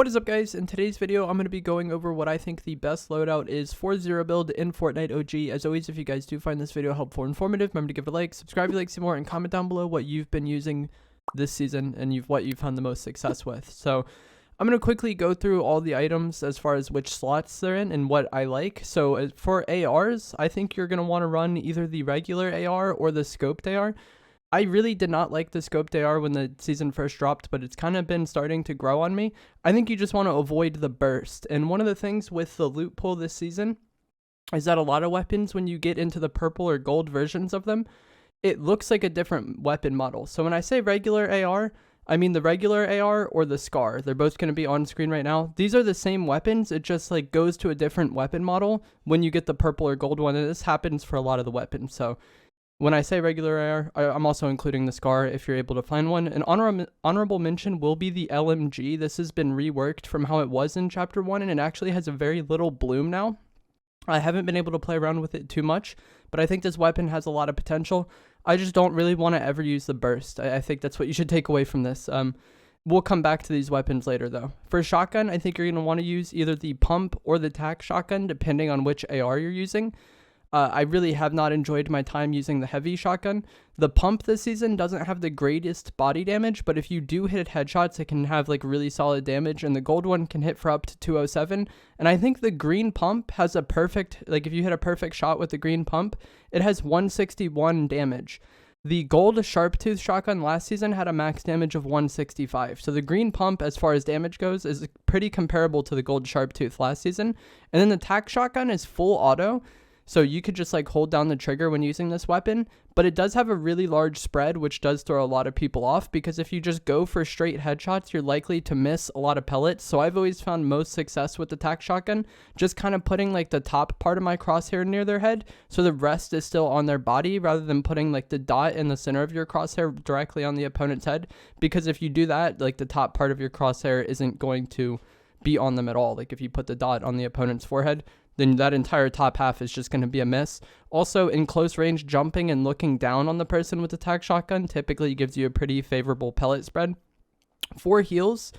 What is up, guys? In today's video, I'm going to be going over what I think the best loadout is for zero build in Fortnite OG. As always, if you guys do find this video helpful or informative, remember to give it a like, subscribe if you like to see more, and comment down below what you've been using this season and what you've found the most success with. So I'm going to quickly go through all the items as far as which slots they're in and what I like. So for ARs, I think you're going to want to run either the regular AR or the scoped AR. I really did not like the scoped AR when the season first dropped, but it's kind of been starting to grow on me. I think you just want to avoid the burst. And one of the things with the loot pool this season is that a lot of weapons, when you get into the purple or gold versions of them, it looks like a different weapon model. So when I say regular AR, I mean the regular AR or the SCAR. They're both going to be on screen right now. These are the same weapons. It just like goes to a different weapon model when you get the purple or gold one. And this happens for a lot of the weapons. So when I say regular AR, I'm also including the SCAR if you're able to find one. An honorable mention will be the LMG. This has been reworked from how it was in Chapter 1, and it actually has a very little bloom now. I haven't been able to play around with it too much, but I think this weapon has a lot of potential. I just don't really want to ever use the burst. I think that's what you should take away from this. We'll come back to these weapons later, though. For shotgun, I think you're going to want to use either the pump or the tac shotgun, depending on which AR you're using. I really have not enjoyed my time using the heavy shotgun. The pump this season doesn't have the greatest body damage, but if you do hit headshots, it can have like really solid damage, and the gold one can hit for up to 207. And I think the green pump has a perfect, like if you hit a perfect shot with the green pump, it has 161 damage. The gold sharp tooth shotgun last season had a max damage of 165. So the green pump, as far as damage goes, is pretty comparable to the gold sharp tooth last season. And then the tac shotgun is full auto. So you could just like hold down the trigger when using this weapon, but it does have a really large spread, which does throw a lot of people off, because if you just go for straight headshots, you're likely to miss a lot of pellets. So I've always found most success with the tac shotgun, just kind of putting like the top part of my crosshair near their head, so the rest is still on their body, rather than putting like the dot in the center of your crosshair directly on the opponent's head. Because if you do that, like the top part of your crosshair isn't going to be on them at all. Like if you put the dot on the opponent's forehead, then that entire top half is just going to be a miss. Also, in close range, jumping and looking down on the person with the tac shotgun typically gives you a pretty favorable pellet spread. For heals,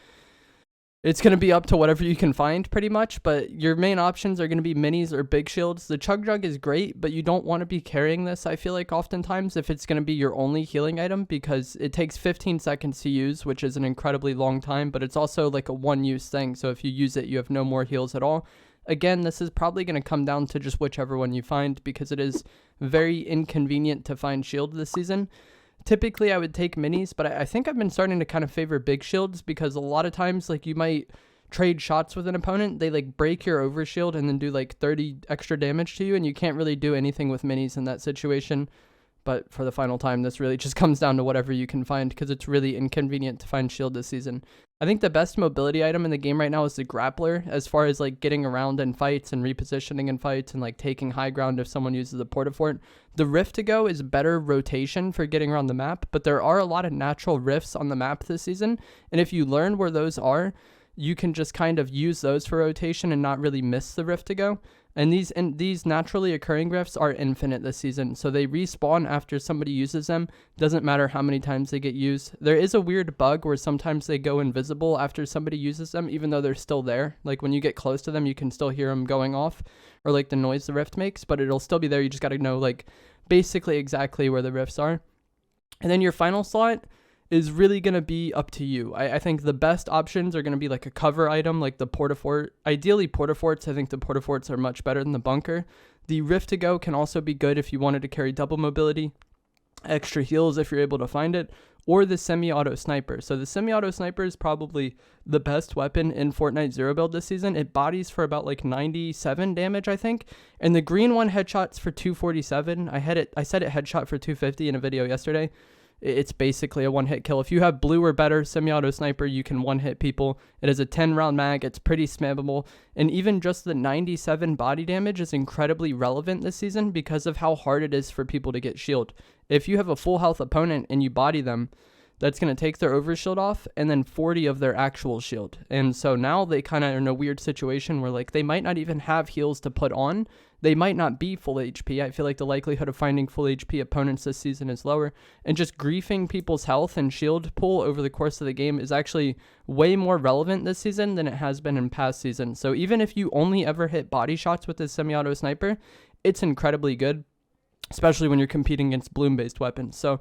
it's going to be up to whatever you can find pretty much, but your main options are going to be minis or big shields. The chug jug is great, but you don't want to be carrying this, I feel like, oftentimes if it's going to be your only healing item, because it takes 15 seconds to use, which is an incredibly long time, but it's also like a one-use thing, so if you use it, you have no more heals at all. Again, this is probably going to come down to just whichever one you find, because it is very inconvenient to find shield this season. Typically, I would take minis, but I think I've been starting to kind of favor big shields, because a lot of times, like, you might trade shots with an opponent, they like break your overshield and then do like 30 extra damage to you, and you can't really do anything with minis in that situation. But for the final time, this really just comes down to whatever you can find, because it's really inconvenient to find shield this season. I think the best mobility item in the game right now is the grappler, as far as like getting around in fights and repositioning in fights and like taking high ground if someone uses the portafort. The rift to go is better rotation for getting around the map, but there are a lot of natural rifts on the map this season, and if you learn where those are, you can just kind of use those for rotation and not really miss the rift to go. And these naturally occurring rifts are infinite this season, so they respawn after somebody uses them. Doesn't matter how many times they get used. There is a weird bug where sometimes they go invisible after somebody uses them, even though they're still there. Like when you get close to them, you can still hear them going off, or like the noise the rift makes, but it'll still be there. You just got to know like basically exactly where the rifts are. And then your final slot is really going to be up to you. I think the best options are going to be like a cover item, like the portafort. Ideally portaforts. I think the portaforts are much better than the bunker. The rift to go can also be good if you wanted to carry double mobility, extra heals if you're able to find it, or the semi-auto sniper. So the semi-auto sniper is probably the best weapon in Fortnite Zero build this season. It bodies for about like 97 damage, I think. And the green one headshots for 247. I said it headshot for 250 in a video yesterday. It's basically a one-hit kill. If you have blue or better semi-auto sniper, you can one-hit people. It is a 10-round mag. It's pretty spammable. And even just the 97 body damage is incredibly relevant this season because of how hard it is for people to get shield. If you have a full health opponent and you body them, that's going to take their overshield off and then 40 of their actual shield. And so now they kind of are in a weird situation where like they might not even have heals to put on. They might not be full HP. I feel like the likelihood of finding full HP opponents this season is lower. And just griefing people's health and shield pool over the course of the game is actually way more relevant this season than it has been in past seasons. So even if you only ever hit body shots with this semi-auto sniper, it's incredibly good, especially when you're competing against bloom-based weapons. So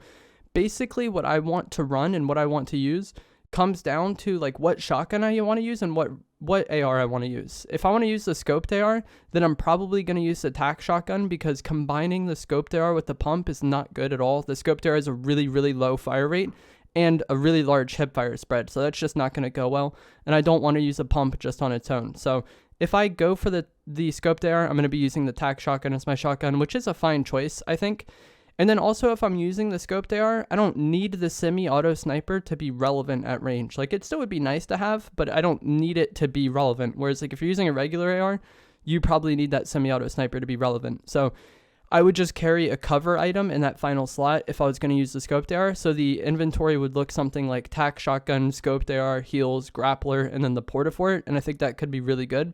basically what I want to run and what I want to use comes down to like what shotgun I want to use and what AR I want to use. If I want to use the scoped AR, then I'm probably going to use the tac shotgun, because combining the scoped AR with the pump is not good at all. The scoped AR has a really, really low fire rate and a really large hip fire spread, so that's just not going to go well, and I don't want to use a pump just on its own. So if I go for the scoped AR, I'm going to be using the tac shotgun as my shotgun, which is a fine choice, I think. And then also, if I'm using the scoped AR, I don't need the semi-auto sniper to be relevant at range. Like, it still would be nice to have, but I don't need it to be relevant. Whereas, like, if you're using a regular AR, you probably need that semi-auto sniper to be relevant. So I would just carry a cover item in that final slot if I was going to use the scoped AR. So the inventory would look something like tac shotgun, scoped AR, heals, grappler, and then the portafort. And I think that could be really good.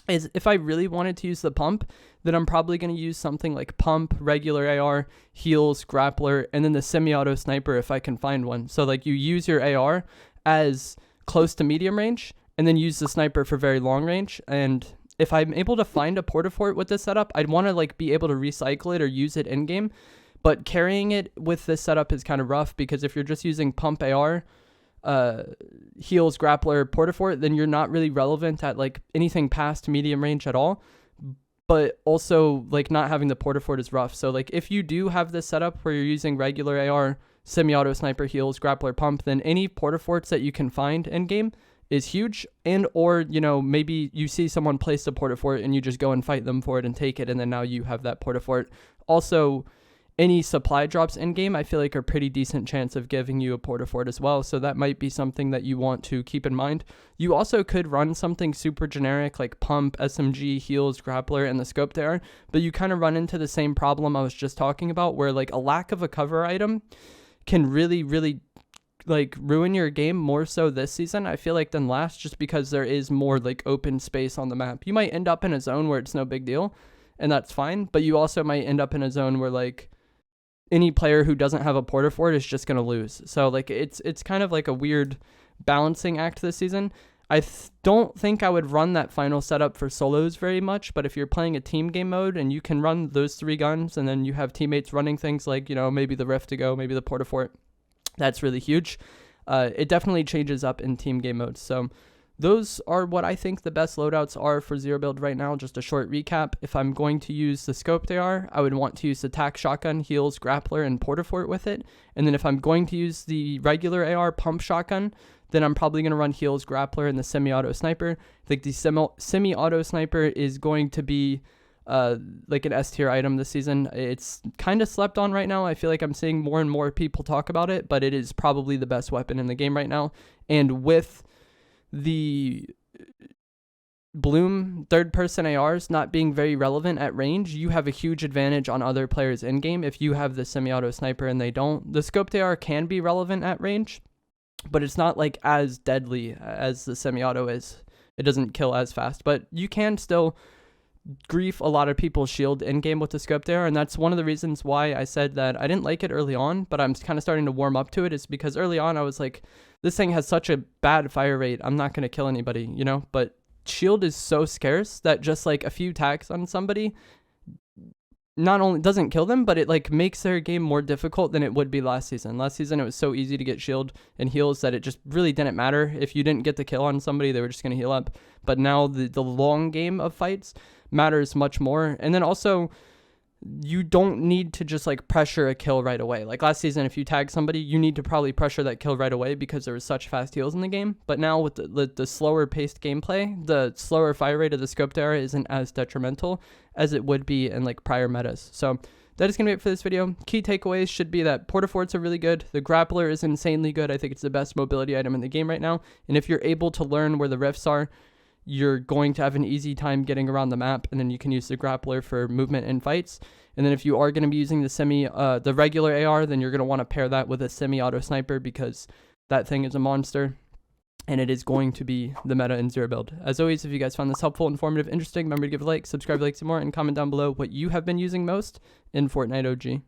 Is if I really wanted to use the pump, then I'm probably going to use something like pump, regular AR, heals, grappler, and then the semi-auto sniper if I can find one. So like you use your AR as close to medium range and then use the sniper for very long range. And if I'm able to find a portafort with this setup, I'd want to like be able to recycle it or use it in game. But carrying it with this setup is kind of rough, because if you're just using pump AR, heals, grappler, portafort, then you're not really relevant at like anything past medium range at all. But also like not having the portafort is rough. So like if you do have this setup where you're using regular AR, semi-auto sniper, heals, grappler, pump, then any portaforts that you can find in game is huge. And or, you know, maybe you see someone place a portafort and you just go and fight them for it and take it, and then now you have that portafort. Also, any supply drops in game, I feel like are pretty decent chance of giving you a portafort as well. So that might be something that you want to keep in mind. You also could run something super generic like pump, SMG, heals, grappler, and the scope there, but you kind of run into the same problem I was just talking about, where like a lack of a cover item can really, really like ruin your game more so this season, I feel like, than last, just because there is more like open space on the map. You might end up in a zone where it's no big deal, and that's fine, but you also might end up in a zone where like any player who doesn't have a portafort is just going to lose. So like it's kind of like a weird balancing act this season. I don't think I would run that final setup for solos very much, but if you're playing a team game mode and you can run those 3 guns and then you have teammates running things like, you know, maybe the Rift to go, maybe the portafort, that's really huge. It definitely changes up in team game modes. So those are what I think the best loadouts are for zero build right now. Just a short recap. If I'm going to use the scoped AR, I would want to use the tac shotgun, heals, grappler, and portafort with it. And then if I'm going to use the regular AR pump shotgun, then I'm probably going to run heals, grappler, and the semi-auto sniper. I think the semi-auto sniper is going to be like an S tier item this season. It's kind of slept on right now. I feel like I'm seeing more and more people talk about it, but it is probably the best weapon in the game right now. And with the bloom third-person ARs not being very relevant at range, you have a huge advantage on other players in-game if you have the semi-auto sniper and they don't. The scoped AR can be relevant at range, but it's not like as deadly as the semi-auto is. It doesn't kill as fast, but you can still grief a lot of people's shield in-game with the scoped AR, and that's one of the reasons why I said that I didn't like it early on, but I'm kind of starting to warm up to it, is because early on I was like, this thing has such a bad fire rate, I'm not going to kill anybody, you know? But shield is so scarce that just like a few tacks on somebody not only doesn't kill them, but it like makes their game more difficult than it would be last season. Last season it was so easy to get shield and heals that it just really didn't matter. If you didn't get the kill on somebody, they were just going to heal up. But now the long game of fights matters much more. And then also, you don't need to just like pressure a kill right away. Like last season, if you tag somebody, you need to probably pressure that kill right away because there was such fast heals in the game. But now with the slower paced gameplay, the slower fire rate of the scoped AR isn't as detrimental as it would be in like prior metas. So that is going to be it for this video. Key takeaways should be that portaforts are really good. The grappler is insanely good. I think it's the best mobility item in the game right now. And if you're able to learn where the rifts are, you're going to have an easy time getting around the map, and then you can use the grappler for movement and fights. And then if you are going to be using the regular AR, then you're going to want to pair that with a semi-auto sniper, because that thing is a monster, and it is going to be the meta in zero build. As always, if you guys found this helpful, informative, interesting, remember to give a like, subscribe, like some more, and comment down below what you have been using most in Fortnite OG.